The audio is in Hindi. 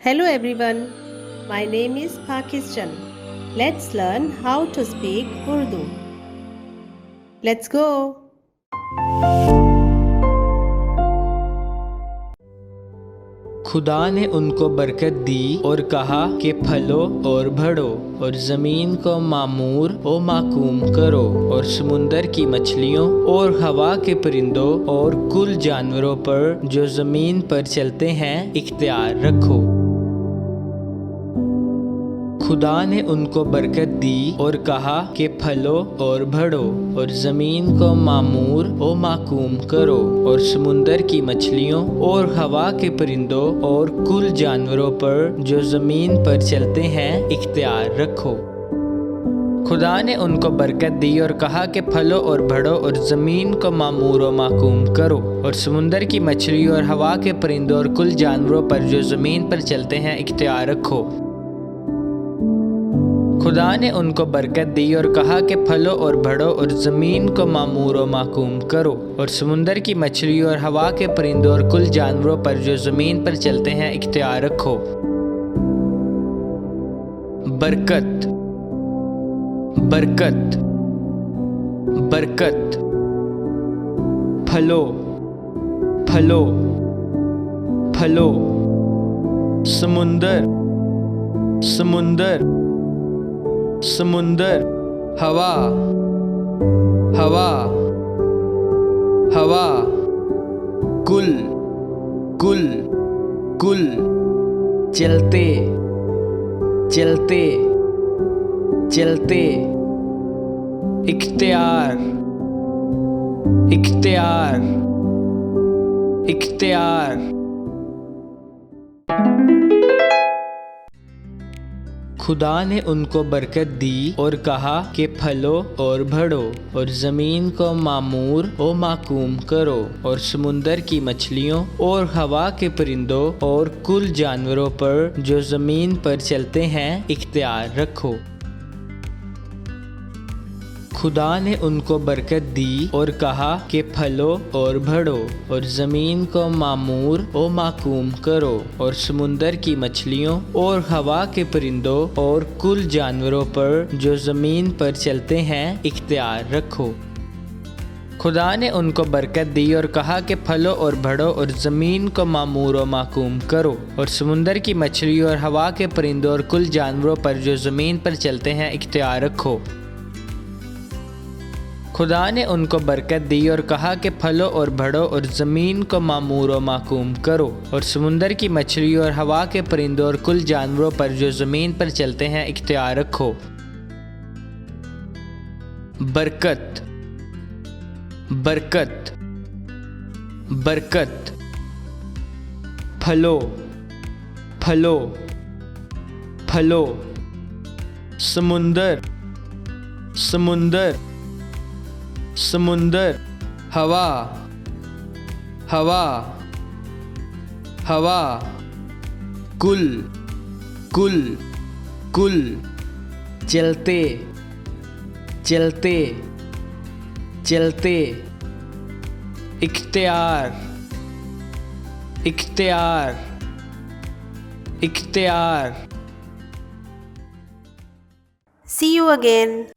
Hello everyone, my name is Pakistan. Let's learn how to speak Urdu. Let's go. खुदा ने उनको बरकत दी और कहा कि फलो और बढ़ो और ज़मीन को मामूर व माकूम करो और समुंदर की मछलियों और हवा के परिंदों और कुल जानवरों पर जो ज़मीन पर चलते हैं इख्तियार रखो। खुदा ने उनको बरकत दी और कहा कि फलो और बढ़ो और ज़मीन को मामूर व माकूम करो और समुंदर की मछलियों और हवा के परिंदों और कुल जानवरों पर जो ज़मीन पर चलते हैं इख्तियार रखो। खुदा ने उनको बरकत दी और कहा कि फलो और बढ़ो और ज़मीन को मामूर व माकूम करो और समुंदर की मछलियों और हवा के परिंदों और कुल जानवरों पर जो ज़मीन पर चलते हैं इख्तियार रखो। खुदा ने उनको बरकत दी और कहा कि फलो और बढ़ो और ज़मीन को मामूर व माकूम करो और समुंदर की मछलियों और हवा के परिंदों और कुल जानवरों पर जो ज़मीन पर चलते हैं इख्तियार रखो। बरकत बरकत बरकत फलो फलो फलो समुंदर समुंदर समुंदर हवा हवा हवा कुल कुल कुल चलते चलते चलते इख्तियार इख्तियार इख्तियार। खुदा ने उनको बरकत दी और कहा कि फलो और बढ़ो और ज़मीन को मामूर व माकूम करो और समुंदर की मछलियों और हवा के परिंदों और कुल जानवरों पर जो ज़मीन पर चलते हैं इख्तियार रखो। खुदा ने उनको बरकत दी और कहा कि फलो और बढ़ो और ज़मीन को मामूर व माकूम करो और समुंदर की मछलियों और हवा के परिंदों और कुल जानवरों पर जो ज़मीन पर चलते हैं इख्तियार रखो। खुदा ने उनको बरकत दी और कहा कि फलो और बढ़ो और ज़मीन को मामूर व माकूम करो और समुंदर की मछलियों और हवा के परिंदों और कुल जानवरों पर जो ज़मीन पर चलते हैं इख्तियार रखो। खुदा ने उनको बरकत दी और कहा कि फलो और बढ़ो और ज़मीन को मामूर व माकूम करो और समुंदर की मछलियों और हवा के परिंदों और कुल जानवरों पर जो ज़मीन पर चलते हैं इख्तियार रखो। बरकत बरकत बरकत फलो फलो फलो समुंदर समुंदर समुंदर हवा हवा हवा कुल कुल कुल चलते चलते चलते इख्तियार इख्तियार इख्तियार। See you again.